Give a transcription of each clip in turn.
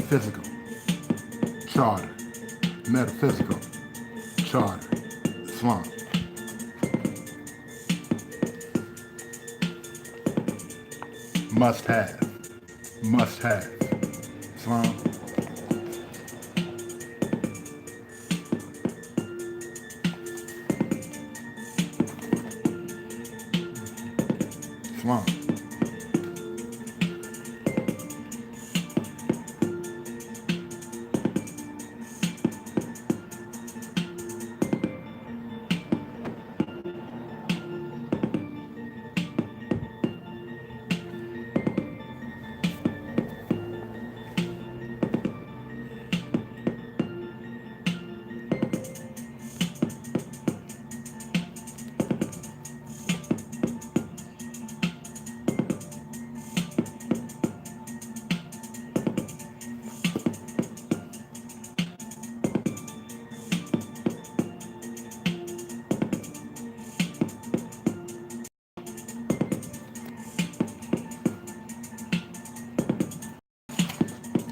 physical, charter, metaphysical, charter, Islam. Must have, must have, Islam, Islam.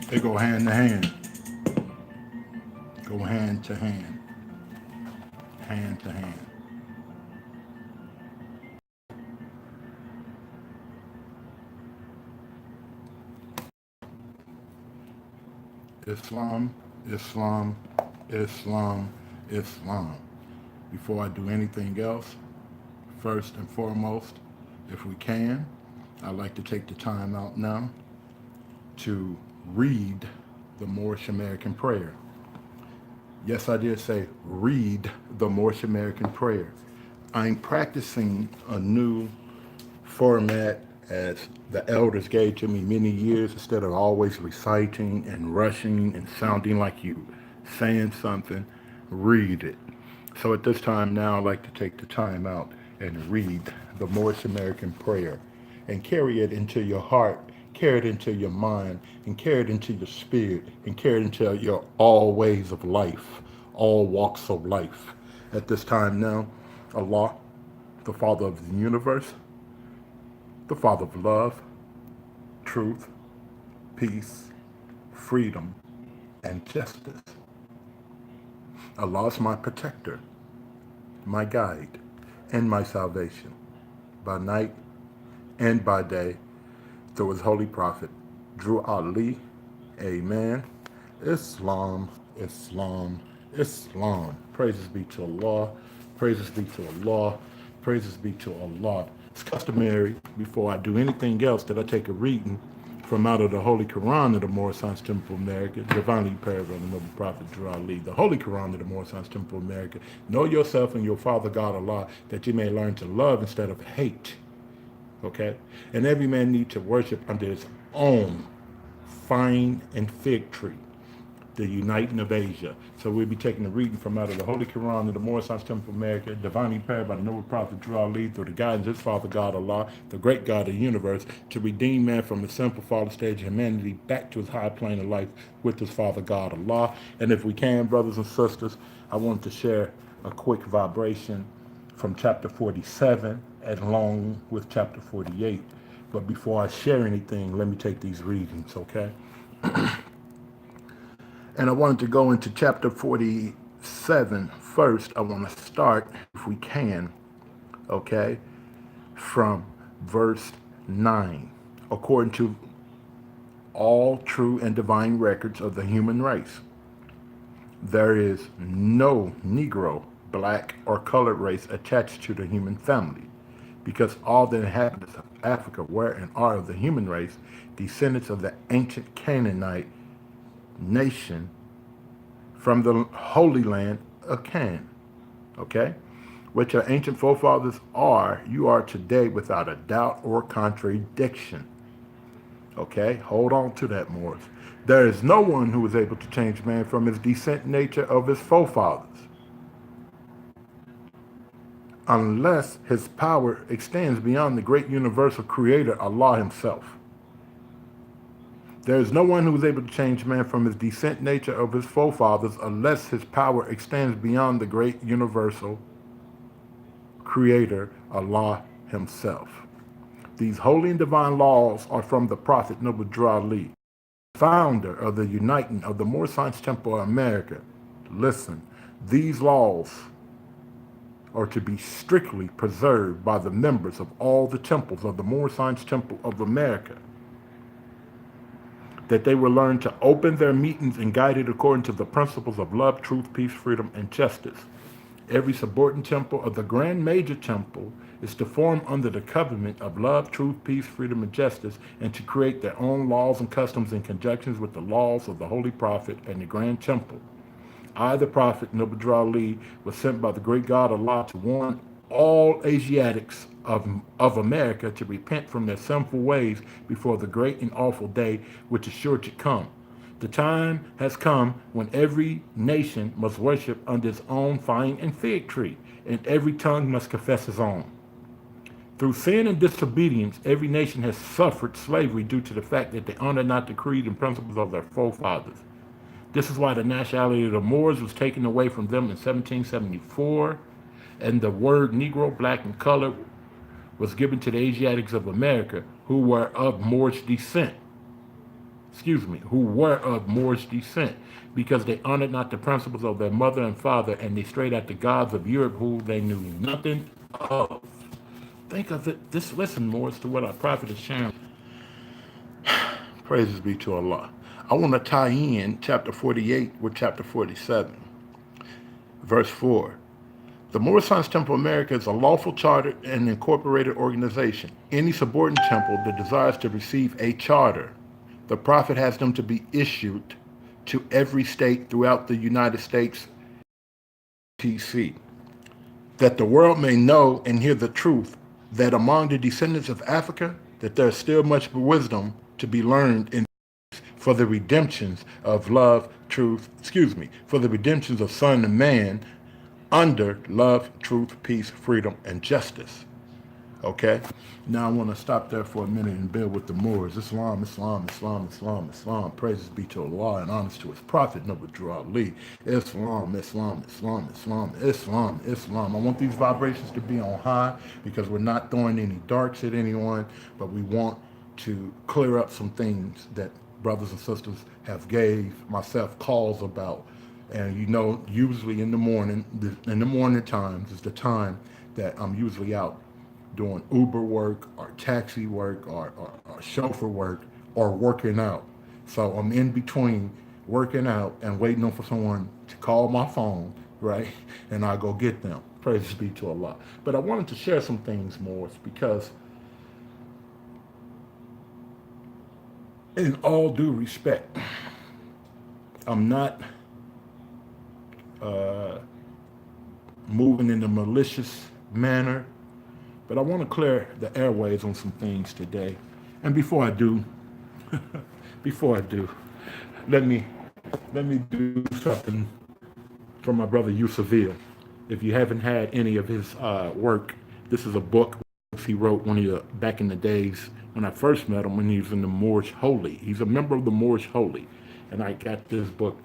They go hand to hand, go hand to hand, hand to hand. Islam, Islam, Islam, Islam. Before I do anything else, first and foremost, if we can, I'd like to take the time out now to read the Moorish American prayer. Yes, I did say read the Moorish American prayer. I'm practicing a new format as the elders gave to me many years. Instead of always reciting and rushing and sounding like you saying something, read it. So at this time now, I'd like to take the time out and read the Moorish American prayer and carry it into your heart, carry it into your mind, and carry it into your spirit, and carry it into your all ways of life, all walks of life. At this time now, Allah, the Father of the universe, the Father of love, truth, peace, freedom, and justice. Allah is my protector, my guide, and my salvation, by night and by day, through his holy prophet, Drew Ali. Amen. Islam, Islam, Islam. Praises be to Allah. Praises be to Allah. Praises be to Allah. It's customary, before I do anything else, that I take a reading from out of the Holy Quran of the Moorish Science Temple of America, divinely prepared by the noble prophet Drew Ali. The Holy Quran of the Moorish Science Temple of America. Know yourself and your Father God Allah, that you may learn to love instead of hate. Okay? And every man needs to worship under his own vine and fig tree, the uniting of Asia. So we'll be taking a reading from out of the Holy Quran of the Moorish Science Temple of America, divinely prepared by the noble prophet Drew Ali, through the guidance of his Father God Allah, the great God of the universe, to redeem man from the simple fallen stage of humanity back to his high plane of life with his Father God Allah. And if we can, brothers and sisters, I want to share a quick vibration from chapter 47 along with chapter 48. But before I share anything, let me take these readings, okay? And I wanted to go into chapter 47 first. I want to start, if we can, okay, from verse 9. According to all true and divine records of the human race, there is no Negro, black, or colored race attached to the human family, because all the inhabitants of Africa were and are of the human race, descendants of the ancient Canaanite nation from the Holy Land of Canaan, okay? Which our ancient forefathers are, you are today without a doubt or contradiction, okay? Hold on to that, Moors. There is no one who is able to change man from his descent nature of his forefathers, unless his power extends beyond the great universal creator, Allah himself. There is no one who is able to change man from his descent nature of his forefathers unless his power extends beyond the great universal creator, Allah himself. These holy and divine laws are from the Prophet Noble Drew Ali. founder of the Uniting of the Moorish Science Temple of America. Listen, these laws are to be strictly preserved by the members of all the temples of the Moorish Science Temple of America, that they will learn to open their meetings and guide it according to the principles of love, truth, peace, freedom, and justice. Every subordinate temple of the Grand Major Temple is to form under the covenant of love, truth, peace, freedom, and justice, and to create their own laws and customs in conjunction with the laws of the Holy Prophet and the Grand Temple. I, the Prophet Nabi Ali, was sent by the great God Allah to warn all Asiatics of America to repent from their sinful ways before the great and awful day which is sure to come. The time has come when every nation must worship under its own vine and fig tree, and every tongue must confess its own. Through sin and disobedience, every nation has suffered slavery due to the fact that they honor not the creed and principles of their forefathers. This is why the nationality of the Moors was taken away from them in 1774, and the word Negro, black, and colored was given to the Asiatics of America who were of Moorish descent. Because they honored not the principles of their mother and father, and they strayed after gods of Europe who they knew nothing of. Think of it. Listen, Moors, to what our prophet is sharing. Praises be to Allah. I want to tie in chapter 48 with chapter 47. Verse 4. The Moorish Science Temple of America is a lawful chartered and incorporated organization. Any subordinate temple that desires to receive a charter, the Prophet has them to be issued to every state throughout the United States, TC, that the world may know and hear the truth that among the descendants of Africa, that there is still much wisdom to be learned in for the redemptions of love, truth, for the redemptions of son and man under love, truth, peace, freedom, and justice. Okay? Now I want to stop there for a minute and build with the Moors. Islam, Islam, Islam, Islam, Islam. Praises be to Allah and honors to his prophet, Nabi Ali. Islam, Islam, Islam, Islam, Islam, Islam. I want these vibrations to be on high because we're not throwing any darks at anyone, but we want to clear up some things that brothers and sisters have gave myself calls about. And usually in the morning times is the time that I'm usually out doing Uber work or taxi work or chauffeur work or working out. So I'm in between working out and waiting for someone to call my phone, right? And I go get them. Praise be to Allah. But I wanted to share some things more because in all due respect, I'm not moving in a malicious manner, but I want to clear the airways on some things today. And before I do, let me do something for my brother Yusufil. If you haven't had any of his work, this is a book he wrote back in the days when I first met him when he was in the Moorish Holy. He's a member of the Moorish Holy, and I got this book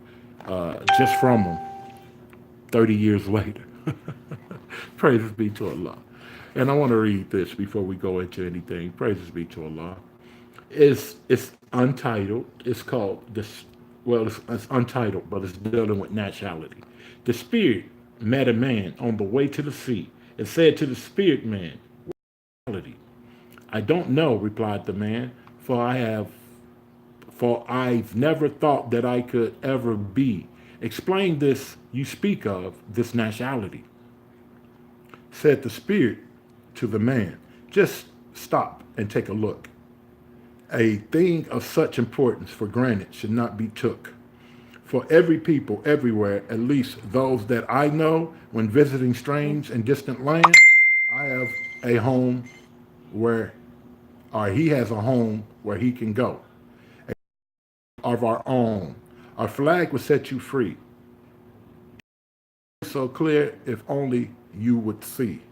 just from him 30 years later. Praises be to Allah. And I want to read this before we go into anything. Praises be to Allah. It's untitled. It's called this. Well, it's untitled, but it's dealing with nationality. The spirit met a man on the way to the sea and said to the spirit man, "Nationality?" "I don't know," replied the man, for I've never thought that I could ever be. "Explain this you speak of, this nationality." Said the spirit to the man, "Just stop and take a look. A thing of such importance for granted should not be took. For every people everywhere, at least those that I know, when visiting strange and distant lands, I have a home he has a home where he can go. Of our own. Our flag will set you free. So clear if only you would see.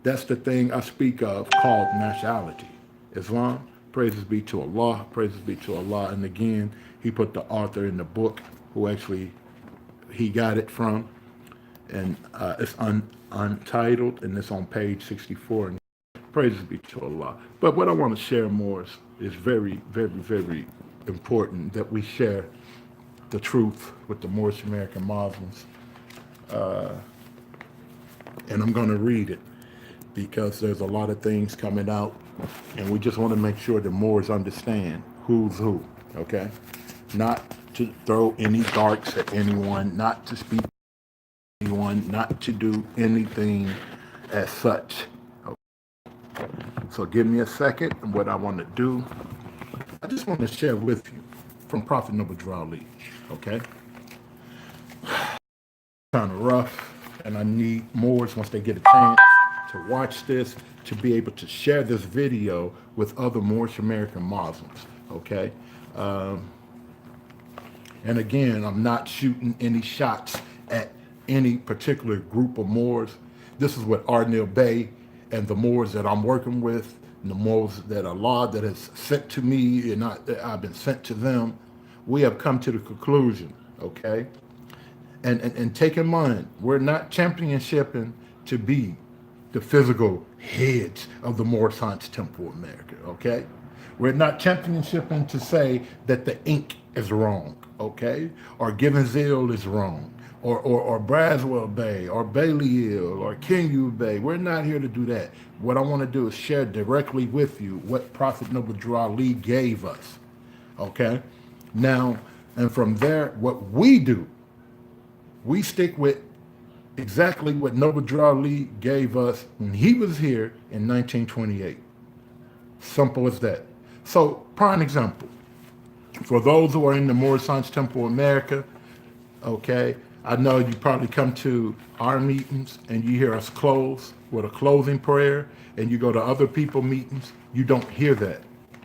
That's the thing I speak of called nationality. Islam, praises be to Allah, praises be to Allah. And again, he put the author in the book who actually he got it from. And it's untitled, and it's on page 64. Praises be to Allah. But what I want to share more is very, very, very important that we share the truth with the Moorish American Muslims. And I'm going to read it because there's a lot of things coming out, and we just want to make sure the Moors understand who's who, okay? Not to throw any darts at anyone, not to speak to anyone, not to do anything as such. So give me a second, and what I want to do, I just want to share with you from Prophet Noble Drew Ali, okay? Kind of rough, and I need Moors, once they get a chance to watch this, to be able to share this video with other Moorish American Muslims, okay? And again, I'm not shooting any shots at any particular group of Moors. This is what Arnil Bey and the Moors that I'm working with, and the Moors that Allah that has sent to me, and I've been sent to them. We have come to the conclusion, okay? And take in mind, we're not championshiping to be the physical heads of the Moorish Science Temple of America, okay? We're not championshiping to say that the ink is wrong, okay? Or Gibbons Hill is wrong, or Braswell Bay, or Bailey Hill, or Kenyu Bay. We're not here to do that. What I want to do is share directly with you what Prophet Noble Drew Ali gave us, okay? Now, and from there, what we do, we stick with exactly what Noble Drew Ali gave us when he was here in 1928. Simple as that. So, prime example, for those who are in the Moorish Science Temple of America, okay, I know you probably come to our meetings and you hear us close with a closing prayer, and you go to other people meetings, you don't hear that,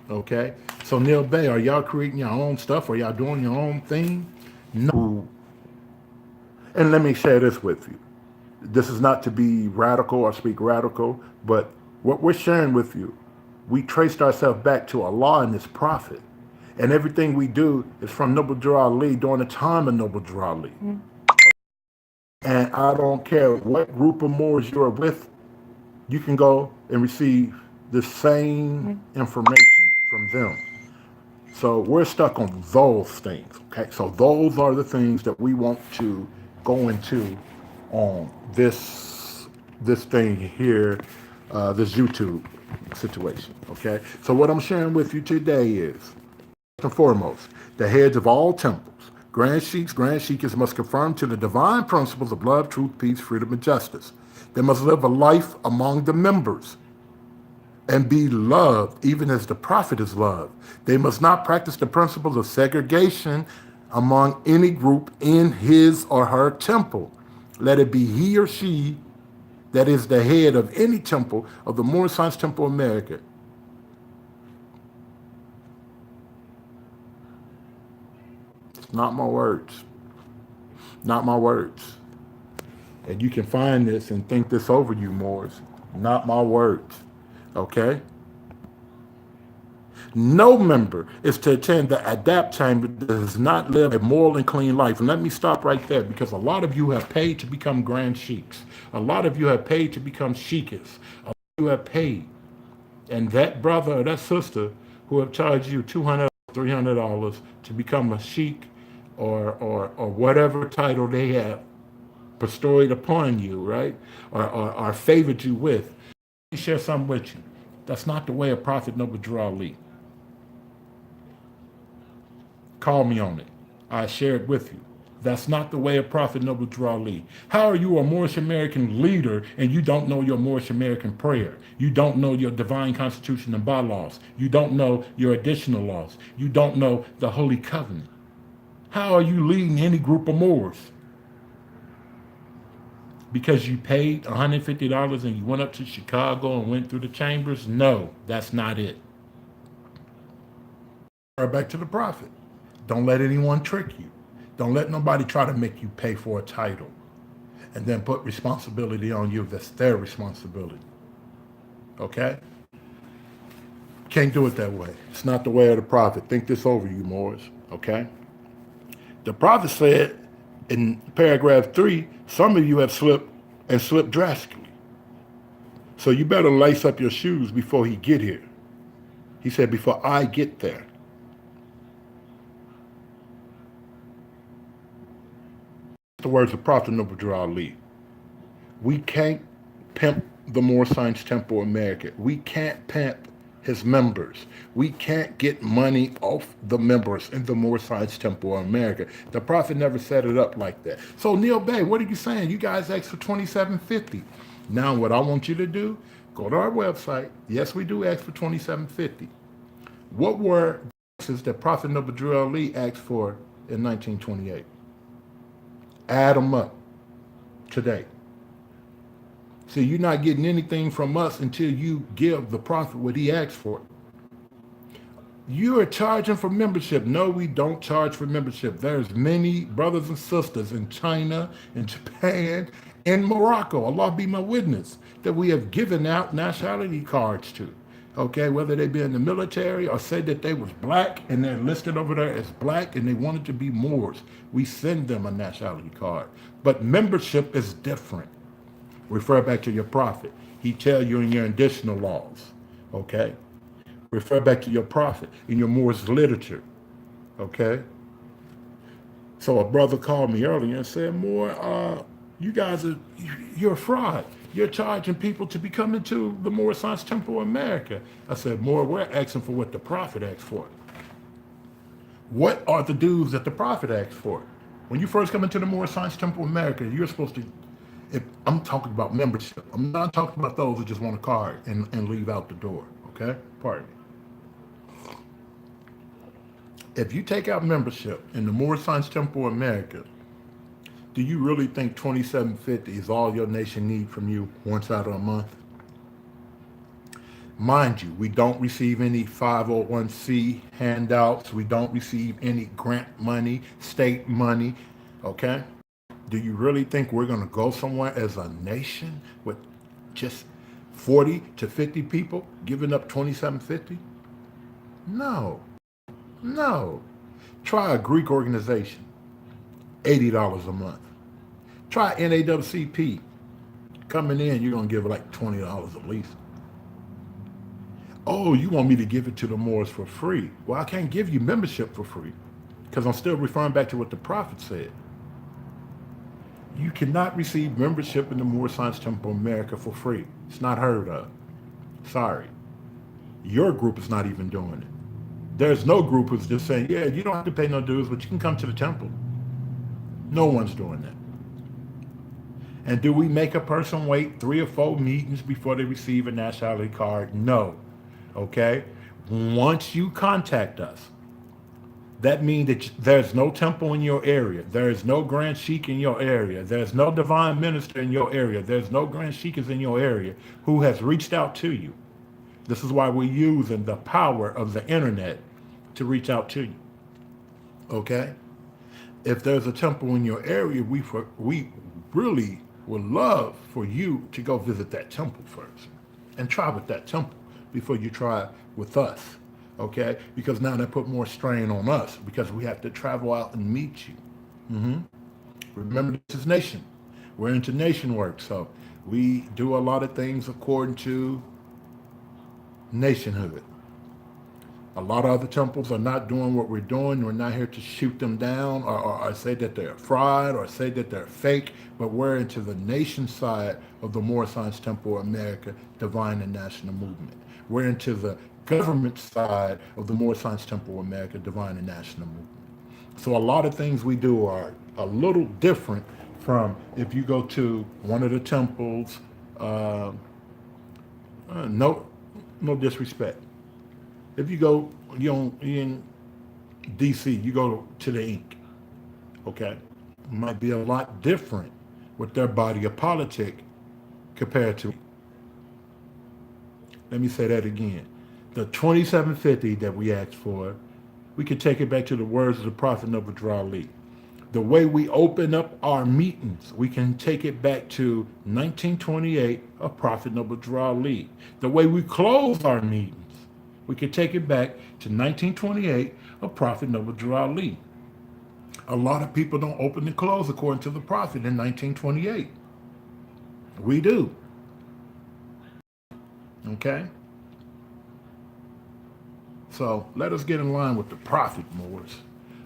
okay? So Neil Bey, are y'all creating your own stuff? Are y'all doing your own thing? No. And let me share this with you. This is not to be radical or speak radical, but what we're sharing with you, we traced ourselves back to Allah and His Prophet. And everything we do is from Noble Drew Ali during the time of Noble Drew Ali. And I don't care what group of Moors you're with, you can go and receive the same information from them. So we're stuck on those things, okay? So those are the things that we want to go into on this thing here, this YouTube situation, okay? So what I'm sharing with you today is, first and foremost, the heads of all temples, Grand Sheikhs, Grand Sheikhs must conform to the divine principles of love, truth, peace, freedom, and justice. They must live a life among the members and be loved even as the Prophet is loved. They must not practice the principles of segregation among any group in his or her temple. Let it be he or she that is the head of any temple of the Moorish Science Temple of America. It's not my words. Not my words. And you can find this and think this over, you Moors. Not my words. Okay? No member is to attend the adapt chamber that does not live a moral and clean life. And let me stop right there, because a lot of you have paid to become Grand Sheikhs. A lot of you have paid to become Sheikhs. A lot of you have paid. And that brother or that sister who have charged you $200, $300 to become a Sheikh or whatever title they have bestowed upon you, right? Or favored you with. Let me share something with you. That's not the way of Prophet Noble Drew Ali. Call me on it. I share it with you. That's not the way of Prophet Noble Drew Ali. How are you a Moorish American leader and you don't know your Moorish American prayer? You don't know your divine constitution and bylaws. You don't know your additional laws. You don't know the Holy Covenant. How are you leading any group of Moors? Because you paid $150 and you went up to Chicago and went through the chambers? No, that's not it. Right back to the Prophet. Don't let anyone trick you. Don't let nobody try to make you pay for a title and then put responsibility on you that's their responsibility. Okay? Can't do it that way. It's not the way of the Prophet. Think this over, you Moors. Okay? The Prophet said in paragraph 3, some of you have slipped and slipped drastically. So you better lace up your shoes before he get here. He said, before I get there. the words of Prophet Noble Ali. We can't pimp the Moore Science Temple America. We can't pimp his members. We can't get money off the members in the Moore Science Temple America. The Prophet never set it up like that. So Neil Bay, what are you saying? You guys asked for $27.50. Now what I want you to do, go to our website. Yes, we do ask for $27.50. What were the prices that Prophet Noble Drew Ali asked for in 1928? Add them up today. See, you're not getting anything from us until you give the Prophet what he asked for. You are charging for membership. No, we don't charge for membership. There's many brothers and sisters in China, in Japan, in Morocco, Allah be my witness, that we have given out nationality cards to. Okay, whether they be in the military or said that they was black and they're listed over there as black and they wanted to be Moors, we send them a nationality card. But membership is different. Refer back to your Prophet. He tell you in your additional laws. Okay? Refer back to your Prophet in your Moors literature. Okay? So a brother called me earlier and said, Moore, you guys you're a fraud. You're charging people to be coming to the Moore Science Temple of America. I said, Moore, we're asking for what the Prophet asked for. What are the dues that the Prophet asked for? When you first come into the Moore Science Temple of America, you're supposed to, I'm talking about membership. I'm not talking about those who just want a card and leave out the door, okay? Pardon me. If you take out membership in the Moore Science Temple of America, do you really think $27.50 is all your nation need from you once out of a month? Mind you, we don't receive any 501c handouts. We don't receive any grant money, state money, okay? Do you really think we're going to go somewhere as a nation with just 40 to 50 people giving up $27.50? No, no. Try a Greek organization, $80 a month. Try NAWCP. Coming in, you're going to give like $20 at least. Oh, you want me to give it to the Moors for free? Well, I can't give you membership for free because I'm still referring back to what the Prophet said. You cannot receive membership in the Moore Science Temple of America for free. It's not heard of. Sorry. Your group is not even doing it. There's no group who's just saying, yeah, you don't have to pay no dues, but you can come to the temple. No one's doing that. And do we make a person wait 3 or 4 meetings before they receive a nationality card? No. Okay? Once you contact us, that means that there's no temple in your area. There is no Grand Sheikh in your area. There's no divine minister in your area. There's no Grand Sheikhs in your area who has reached out to you. This is why we're using the power of the internet to reach out to you. Okay? If there's a temple in your area, we really would love for you to go visit that temple first and try with that temple before you try with us, okay? Because now that put more strain on us because we have to travel out and meet you. Remember, this is nation. We're into nation work, so we do a lot of things according to nationhood. A lot of other temples are not doing what we're doing. We're not here to shoot them down or say that they're fraud or say that they're fake, but we're into the nation side of the Moore Science Temple of America Divine and National Movement. We're into the government side of the Moore Science Temple of America Divine and National Movement. So a lot of things we do are a little different from if you go to one of the temples, no disrespect. If you go, in DC, you go to the Ink, okay? It might be a lot different with their body of politic compared to. Let me say that again. The $27.50 that we asked for, we could take it back to the words of the Prophet Noble Drew Ali. The way we open up our meetings, we can take it back to 1928 of Prophet Noble Drew Ali. The way we close our meetings, we could take it back to 1928 of Prophet Noble Drew Ali. A lot of people don't open and close according to the Prophet in 1928. We do. Okay? So let us get in line with the Prophet, Moors.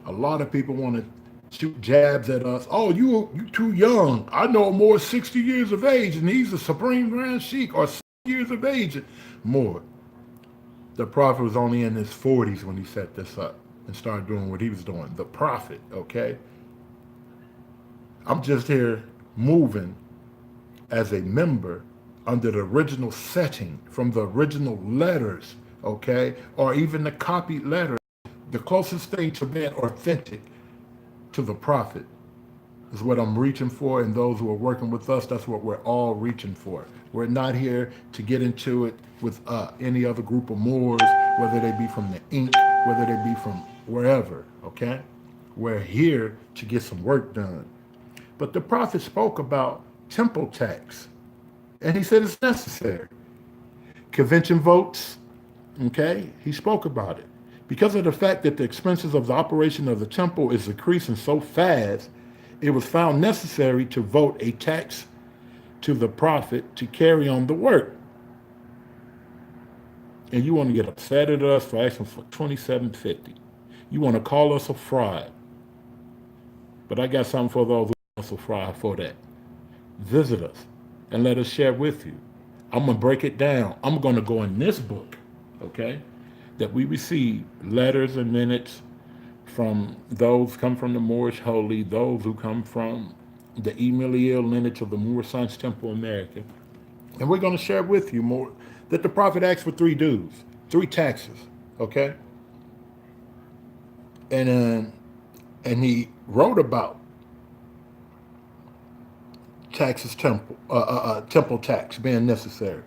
A lot of people want to shoot jabs at us. Oh, you too young. I know more 60 years of age, and he's the Supreme Grand Sheik, or 60 years of age and more. The prophet was only in his 40s when he set this up and started doing what he was doing. The prophet, okay? I'm just here moving as a member under the original setting from the original letters, okay? Or even the copied letters. The closest thing to being authentic to the prophet is what I'm reaching for, and those who are working with us, that's what we're all reaching for. We're not here to get into it with any other group of Moors, whether they be from the Ink, whether they be from wherever, okay? We're here to get some work done. But the prophet spoke about temple tax, and he said it's necessary. Convention votes, okay? He spoke about it. Because of the fact that the expenses of the operation of the temple is decreasing so fast, it was found necessary to vote a tax to the prophet to carry on the work. And you want to get upset at us for asking for $27.50. You want to call us a fraud. But I got something for those who want us a fraud for that. Visit us and let us share with you. I'm going to break it down. I'm going to go in this book, okay, that we receive letters and minutes from those come from the Moorish Holy, those who come from the Emiliel lineage of the Moorish Science Temple America. And we're going to share with you more that the prophet asked for 3 dues, 3 taxes, okay? And he wrote about taxes, temple tax being necessary,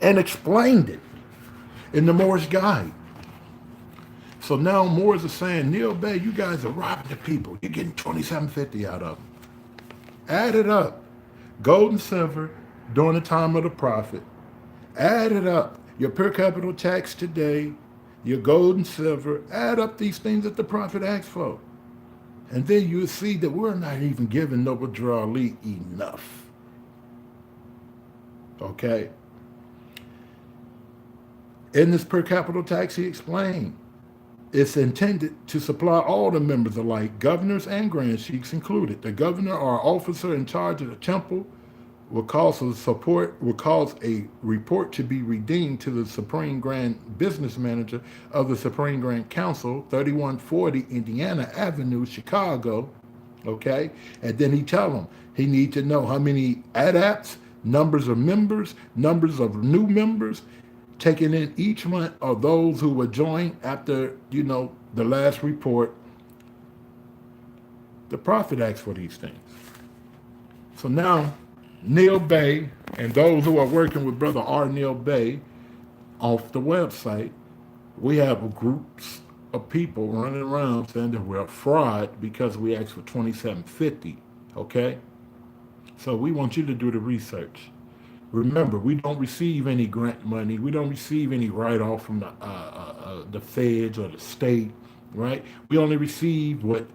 and explained it in the Moorish Guide. So now Moors are saying, Neil Bay, you guys are robbing the people. You're getting $27.50 out of them. Add it up. Gold and silver during the time of the prophet. Add it up. Your per capita tax today, your gold and silver. Add up these things that the prophet asked for. And then you'll see that we're not even giving Noble Drew Ali enough. Okay? In this per capita tax, he explained, it's intended to supply all the members alike, governors and grand sheiks included. The governor or officer in charge of the temple will cause a report to be redeemed to the Supreme Grand Business Manager of the Supreme Grand Council, 3140 Indiana Avenue, Chicago. Okay, and then he tell them he need to know how many adapts, numbers of members, numbers of new members, taken in each month of those who were joined after, the last report. The prophet asked for these things. So now, Neil Bay and those who are working with Brother R. Neil Bay off the website, we have groups of people running around saying that we're a fraud because we asked for $27.50, okay? So we want you to do the research. Remember, we don't receive any grant money. We don't receive any write-off from the feds or the state, right? We only receive what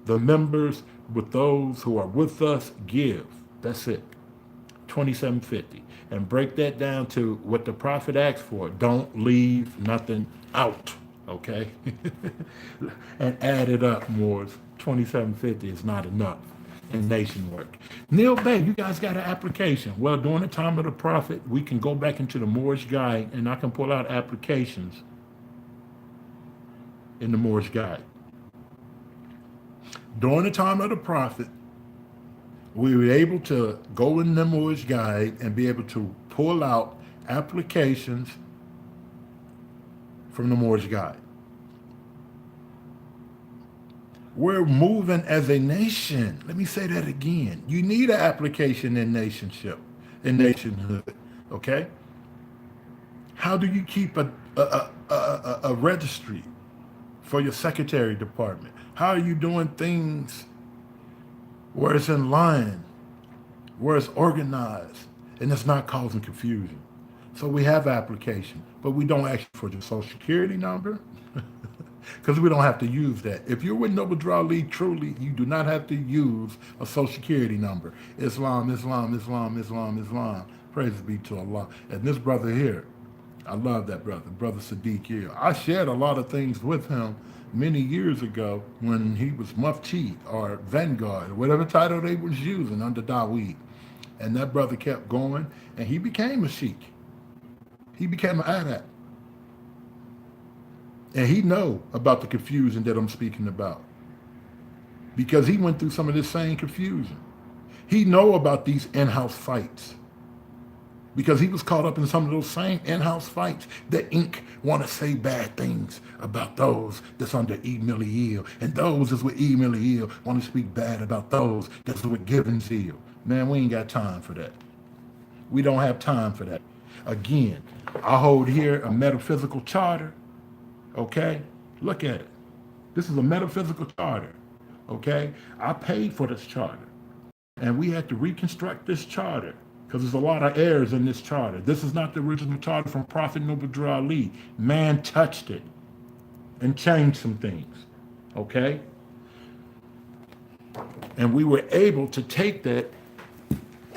the members with those who are with us give. That's it, $27.50. And break that down to what the prophet asked for. Don't leave nothing out, okay? And add it up, Moors. $27.50 is not enough in nation work. Neil Bay, you guys got an application. Well, during the time of the prophet, we can go back into the Moorish Guide and I can pull out applications in the Moorish Guide. During the time of the prophet, we were able to go in the Moorish Guide and be able to pull out applications from the Moorish Guide. We're moving as a nation. Let me say that again. You need an application in nationship, in nationhood, okay? How do you keep a registry for your secretary department? How are you doing things where it's in line, where it's organized, and it's not causing confusion? So we have application, but we don't ask for your social security number because we don't have to use that. If you're with Noble Drew Ali, truly, you do not have to use a social security number. Islam, Islam, Islam, Islam, Islam. Praise be to Allah. And this brother here, I love that brother, Brother Sadiq here. I shared a lot of things with him many years ago when he was Mufti or Vanguard, whatever title they was using under Daweed. And that brother kept going, and he became a sheik. He became an adat. And he know about the confusion that I'm speaking about because he went through some of this same confusion. He know about these in-house fights because he was caught up in some of those same in-house fights. The ink want to say bad things about those that's under E. Milley and those that's with E. Milley want to speak bad about those that's with Gibbons Hill. Man, we ain't got time for that. We don't have time for that. Again, I hold here a metaphysical charter, okay? Look at it. This is a metaphysical charter, okay? I paid for this charter, and we had to reconstruct this charter because there's a lot of errors in this charter. This is not the original charter from Prophet Noble Drew Ali. Man touched it and changed some things, okay? And we were able to take that.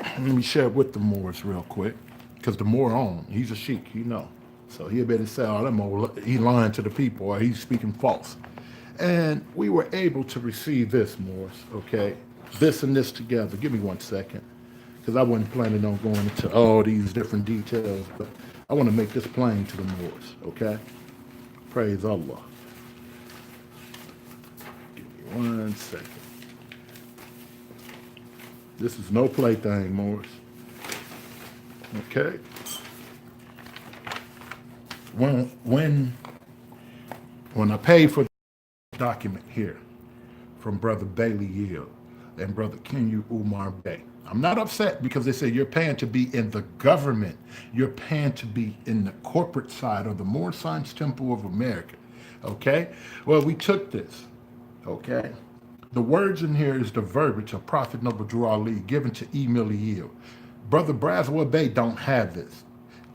Let me share it with the Moors real quick, because the Moor on, he's a sheik, you know. So he better say, oh, that Moor, he lying to the people, or he's speaking false. And we were able to receive this, Moors, okay? This and this together. Give me 1 second, because I wasn't planning on going into all these different details, but I want to make this plain to the Moors, okay? Praise Allah. Give me 1 second. This is no plaything, Morris. Okay. When I paid for the document here from Brother Bailey Yield and Brother Kenyu Umar Bey, I'm not upset because they say you're paying to be in the government. You're paying to be in the corporate side of the Moor Science Temple of America. Okay? Well, we took this. Okay? The words in here is the verbiage of Prophet Noble Drew Ali given to E. Milley. Brother Braswell Bey don't have this.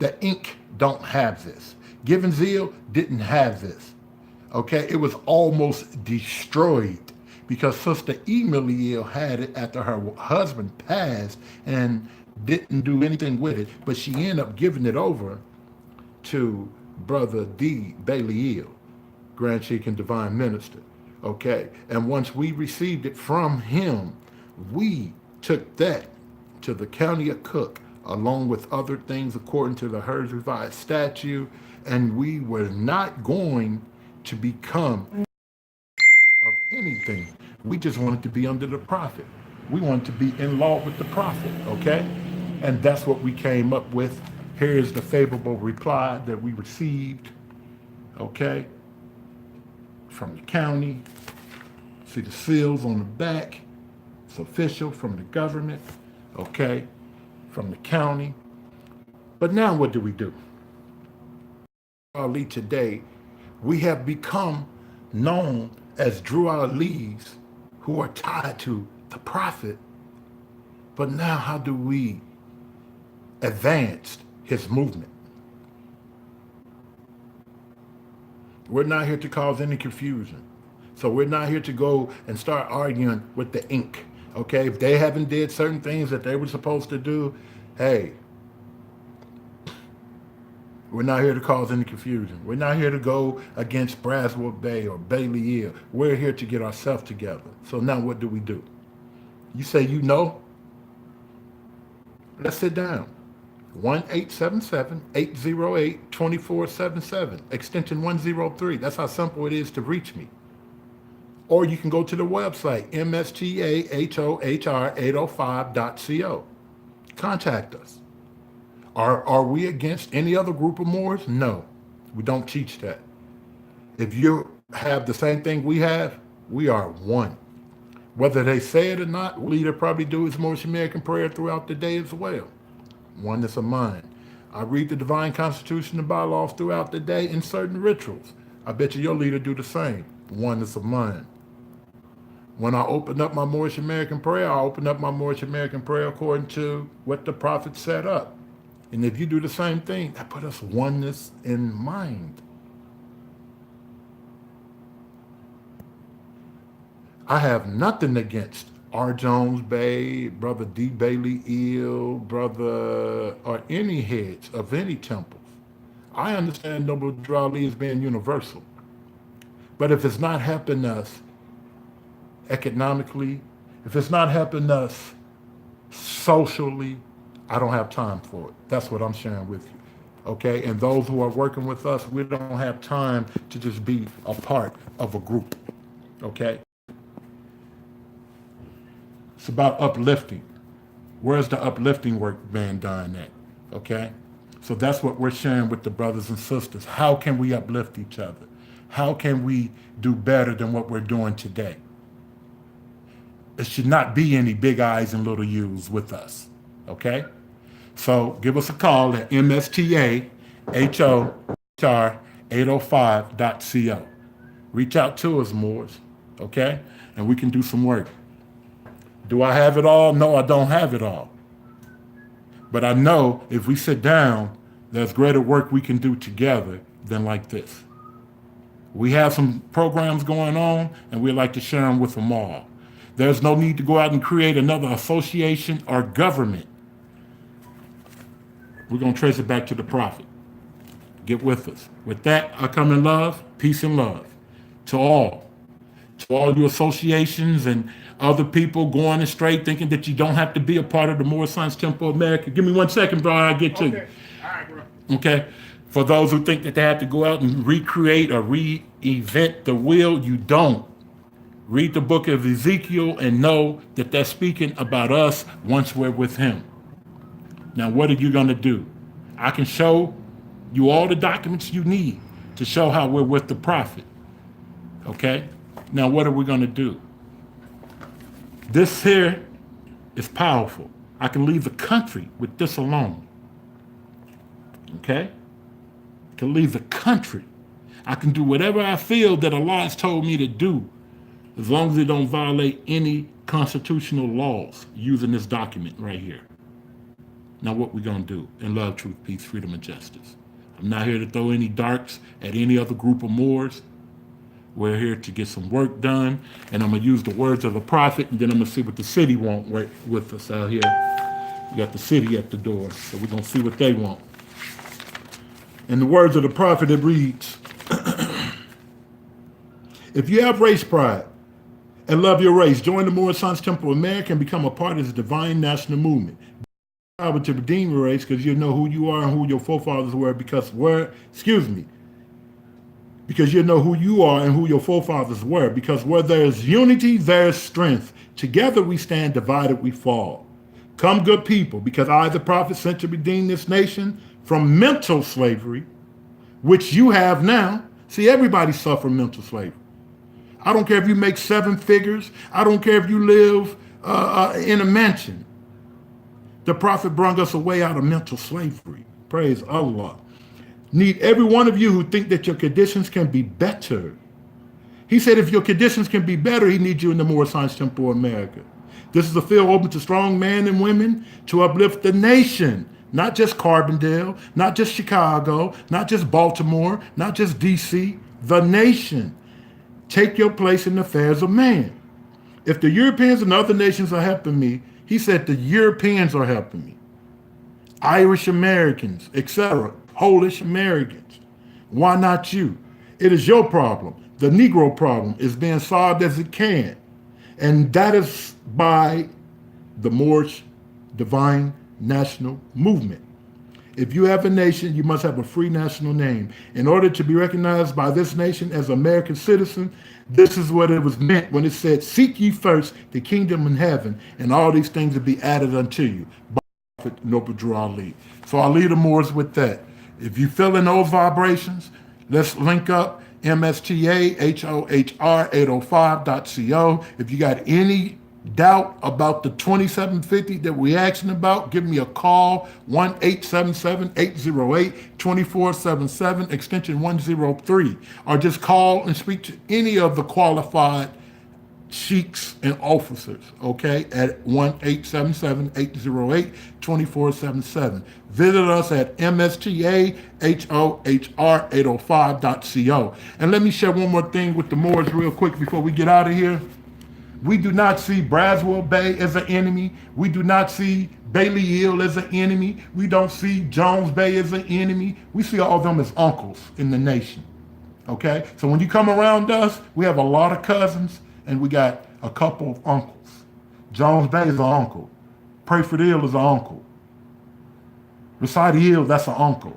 The ink don't have this. Given Zeal didn't have this. Okay, it was almost destroyed because Sister E. Milley had it after her husband passed and didn't do anything with it, but she ended up giving it over to Brother D. Bailey, Grand Sheik and Divine Minister. Okay, and once we received it from him, we took that to the county of Cook, along with other things according to the Hers Revised Statute, and we were not going to become of anything. We just wanted to be under the Prophet. We wanted to be in law with the Prophet, okay? And that's what we came up with. Here's the favorable reply that we received, okay? From the county. See the seals on the back. It's official from the government, okay, from the county. But now what do? Ali today, we have become known as Drew Ali's who are tied to the Prophet. But now how do we advance his movement? We're not here to cause any confusion. So we're not here to go and start arguing with the ink. Okay, if they haven't did certain things that they were supposed to do, hey, we're not here to cause any confusion. We're not here to go against Braswell Bey or Bailey. We're here to get ourselves together. So now what do? You say you know? Let's sit down. 1-877-808-2477, extension 103. That's how simple it is to reach me. Or you can go to the website, mstahohr805.co. Contact us. Are we against any other group of Moors? No, we don't teach that. If you have the same thing we have, we are one. Whether they say it or not, we either probably do his Moorish American prayer throughout the day as well. Oneness of mind. I read the Divine Constitution and bylaws throughout the day in certain rituals. I bet you your leader do the same. Oneness of mind. When I open up my Moorish American prayer, I open up my Moorish American prayer according to what the Prophet set up. And if you do the same thing, that put us oneness in mind. I have nothing against R. Jones Bey, Brother D. Bailey Eel, Brother, or any heads of any temples. I understand Noble Drew Ali as being universal. But if it's not helping us economically, if it's not helping us socially, I don't have time for it. That's what I'm sharing with you. Okay? And those who are working with us, we don't have time to just be a part of a group. Okay? It's about uplifting. Where's the uplifting work being done at? Okay? So that's what we're sharing with the brothers and sisters. How can we uplift each other? How can we do better than what we're doing today? It should not be any big I's and little U's with us. Okay? So give us a call at mstahohr805.co. Reach out to us, Moors. Okay? And we can do some work. Do I have it all? No, I don't have it all. But I know if we sit down, there's greater work we can do together than like this. We have some programs going on, and we'd like to share them with them all. There's no need to go out and create another association or government. We're going to trace it back to the prophet. Get with us. With that, I come in love, peace and love to all. To all your associations and other people going astray thinking that you don't have to be a part of the Moorish Science Temple of America. Give me 1 second, bro. I'll get to you. All right, bro. Okay? For those who think that they have to go out and recreate or reinvent the wheel, you don't. Read the book of Ezekiel and know that they're speaking about us once we're with him. Now, what are you going to do? I can show you all the documents you need to show how we're with the prophet. Okay? Now, what are we going to do? This here is powerful. I can leave the country with this alone. Okay? I can leave the country. I can do whatever I feel that Allah has told me to do, as long as it don't violate any constitutional laws using this document right here. Now, what we going to do in love, truth, peace, freedom, and justice? I'm not here to throw any darts at any other group of Moors. We're here to get some work done, and I'm going to use the words of the prophet, and then I'm going to see what the city want with us out here. We got the city at the door, so we're going to see what they want. In the words of the prophet, it reads, if you have race pride and love your race, join the Moorish Science Temple of America and become a part of this divine national movement. Be able to redeem your race because you know who you are and who your forefathers were because you know who you are and who your forefathers were, because where there is unity, there is strength. Together we stand, divided we fall. Come, good people, because I, the prophet, sent to redeem this nation from mental slavery, which you have now. See, everybody suffer mental slavery. I don't care if you make 7 figures. I don't care if you live in a mansion. The prophet brought us away out of mental slavery. Praise Allah. Need every one of you who think that your conditions can be better. He said if your conditions can be better, he needs you in the Moorish Science Temple of America. This is a field open to strong men and women to uplift the nation, not just Carbondale, not just Chicago, not just Baltimore, not just DC, the nation. Take your place in the affairs of man. If the Europeans and other nations are helping me, he said the Europeans are helping me. Irish Americans, etc., Polish Americans. Why not you? It is your problem. The Negro problem is being solved as it can. And that is by the Moorish Divine National Movement. If you have a nation, you must have a free national name. In order to be recognized by this nation as an American citizen, this is what it was meant when it said, seek ye first the kingdom in heaven, and all these things will be added unto you. By Prophet Noble Drew Ali. So I'll leave the Moors with that. If you feel in those vibrations, let's link up, mstahohr805.co. If you got any doubt about the 2750 that we asking about, give me a call, 1-877-808-2477, extension 103, or just call and speak to any of the qualified sheiks and officers, okay, at 1-877-808-2477. Visit us at mstahohr805.co. And let me share one more thing with the Moors real quick before we get out of here. We do not see Braswell Bay as an enemy. We do not see Bailey Hill as an enemy. We don't see Jones Bay as an enemy. We see all of them as uncles in the nation. Okay? So when you come around us, we have a lot of cousins and we got a couple of uncles. Jones Bay is an uncle. Prayford Hill is an uncle. Recital Hill, that's an uncle.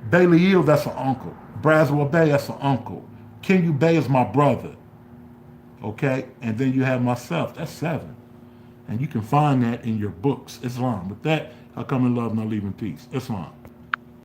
Bailey Hill, that's an uncle. Braswell Bay, that's an uncle. Kenyu Bay is my brother. Okay? And then you have myself. That's 7. And you can find that in your books, Islam. With that, I come in love and I leave in peace. Islam.